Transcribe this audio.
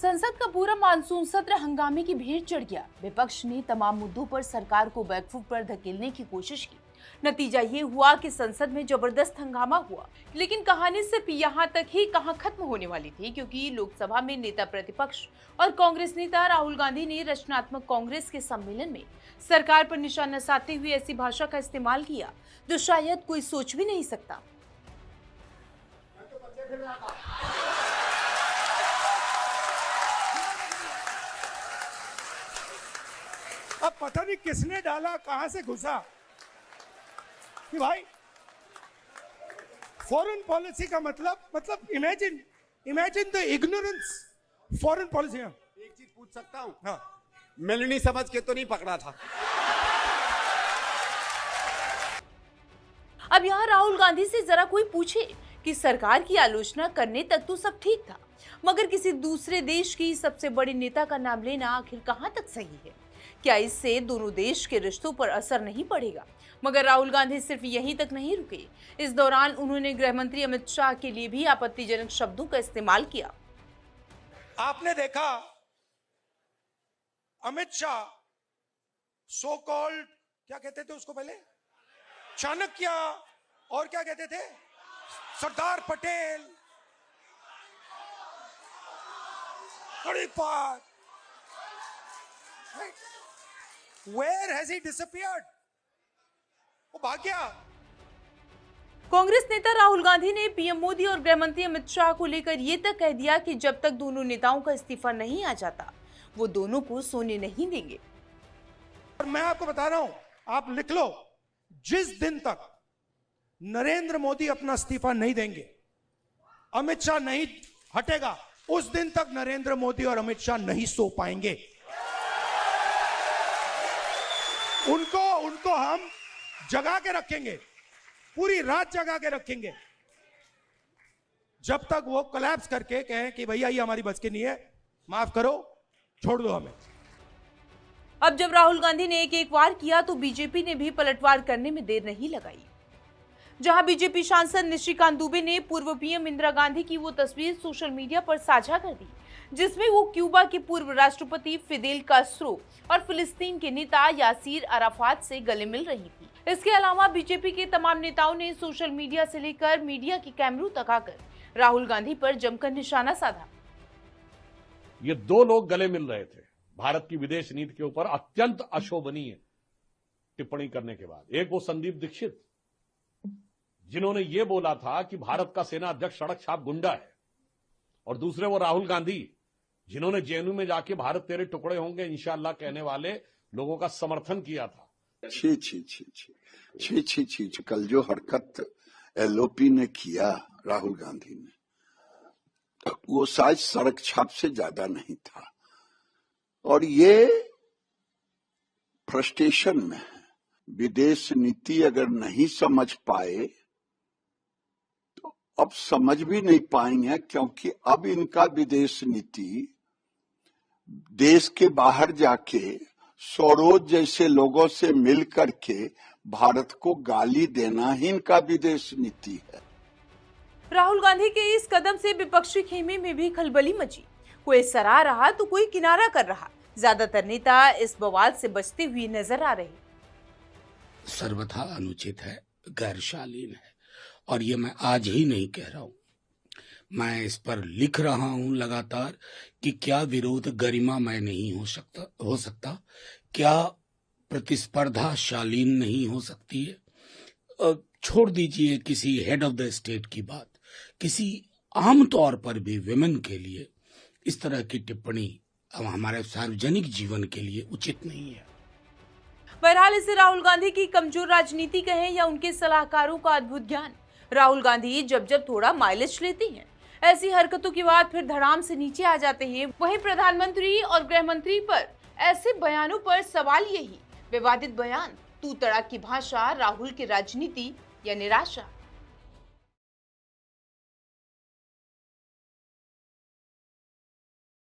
संसद का पूरा मानसून सत्र हंगामे की भीड़ चढ़ गया। विपक्ष ने तमाम मुद्दों पर सरकार को बैकफुट पर धकेलने की कोशिश की। नतीजा ये हुआ कि संसद में जबरदस्त हंगामा हुआ, लेकिन कहानी सिर्फ यहाँ तक ही कहाँ खत्म होने वाली थी, क्योंकि लोकसभा में नेता प्रतिपक्ष और कांग्रेस नेता राहुल गांधी ने रचनात्मक कांग्रेस के सम्मेलन में सरकार पर निशाना साधते हुए ऐसी भाषा का इस्तेमाल किया जो शायद कोई सोच भी नहीं सकता। अब पता नहीं किसने डाला, कहां से घुसा कि भाई फॉरेन पॉलिसी का मतलब imagine the ignorance foreign policy. एक चीज पूछ सकता हूं? हाँ, मिलनी समझ के तो नहीं पकड़ा था? अब यहाँ राहुल गांधी से जरा कोई पूछे कि सरकार की आलोचना करने तक तो सब ठीक था, मगर किसी दूसरे देश की सबसे बड़ी नेता का नाम लेना आखिर कहां तक सही है? क्या इससे दोनों देश के रिश्तों पर असर नहीं पड़ेगा? मगर राहुल गांधी सिर्फ यहीं तक नहीं रुके। इस दौरान उन्होंने गृह मंत्री अमित शाह के लिए भी आपत्तिजनक शब्दों का इस्तेमाल किया। आपने देखा अमित शाह सो कॉल्ड, क्या कहते थे उसको पहले, चाणक्य, और क्या कहते थे, Sardar Patel, खड़ीपार। Where has he disappeared? वो भाग गया। कांग्रेस नेता राहुल गांधी ने पीएम मोदी और गृह मंत्री अमित शाह को लेकर ये तक कह दिया कि जब तक दोनों नेताओं का इस्तीफा नहीं आ जाता, वो दोनों को सोने नहीं देंगे। और मैं आपको बता रहा हूं, आप लिख लो, जिस दिन तक नरेंद्र मोदी अपना इस्तीफा नहीं देंगे, अमित शाह नहीं हटेगा, उस दिन तक नरेंद्र मोदी और अमित शाह नहीं सो पाएंगे। उनको हम जगा के रखेंगे, पूरी रात जगा के रखेंगे, जब तक वो कोलैप्स करके कहें कि भैया ये हमारी बस की नहीं है, माफ करो, छोड़ दो हमें। अब जब राहुल गांधी ने एक वार किया तो बीजेपी ने भी पलटवार करने में देर नहीं लगाई। जहां बीजेपी सांसद निशिकांत दुबे ने पूर्व पीएम इंदिरा गांधी की वो तस्वीर सोशल मीडिया पर साझा कर दी जिसमें वो क्यूबा के पूर्व राष्ट्रपति फिदेल कास्ट्रो और फिलिस्तीन के नेता यासीर अराफात से गले मिल रही थी। इसके अलावा बीजेपी के तमाम नेताओं ने सोशल मीडिया से लेकर मीडिया के कैमरों तक आकर राहुल गांधी पर जमकर निशाना साधा। ये दो लोग गले मिल रहे थे भारत की विदेश नीति के ऊपर अत्यंत अशोभनीय टिप्पणी करने के बाद। एक वो संदीप दीक्षित, जिन्होंने ये बोला था कि भारत का सेना अध्यक्ष सड़क छाप गुंडा है, और दूसरे वो राहुल गांधी, जिन्होंने जेएनयू में जाके भारत तेरे टुकड़े होंगे इंशाअल्लाह कहने वाले लोगों का समर्थन किया था। छी छी छी छी छी छी छी छी। कल जो हरकत एलओपी ने किया राहुल गांधी ने, वो शायद सड़क छाप से ज्यादा नहीं था, और ये फ्रस्ट्रेशन में है। विदेश नीति अगर नहीं समझ पाए तो अब समझ भी नहीं पाएंगे, क्योंकि अब इनका विदेश नीति देश के बाहर जाके सरोज जैसे लोगों से मिल करके भारत को गाली देना ही इनका विदेश नीति है। राहुल गांधी के इस कदम से विपक्षी खेमे में भी खलबली मची। कोई सराह रहा तो कोई किनारा कर रहा। ज्यादातर नेता इस बवाल से बचते हुए नजर आ रहे। सर्वथा अनुचित है, गैर शालीन है, और ये मैं आज ही नहीं कह रहा हूं, मैं इस पर लिख रहा हूं लगातार कि क्या विरोध गरिमामय नहीं हो सकता, क्या प्रतिस्पर्धा शालीन नहीं हो सकती है। छोड़ दीजिए किसी हेड ऑफ द स्टेट की बात, किसी आम तौर पर भी विमेन के लिए इस तरह की टिप्पणी अब हमारे सार्वजनिक जीवन के लिए उचित नहीं है। बहरहाल इसे राहुल गांधी की कमजोर राजनीति कहें या उनके सलाहकारों का अद्भुत ज्ञान, राहुल गांधी जब थोड़ा माइलेज लेती हैं, ऐसी हरकतों के बाद फिर धड़ाम से नीचे आ जाते हैं। वहीं प्रधानमंत्री और गृह मंत्री पर ऐसे बयानों पर सवाल यही, विवादित बयान, तू तड़ाक की भाषा, राहुल की राजनीति या निराशा।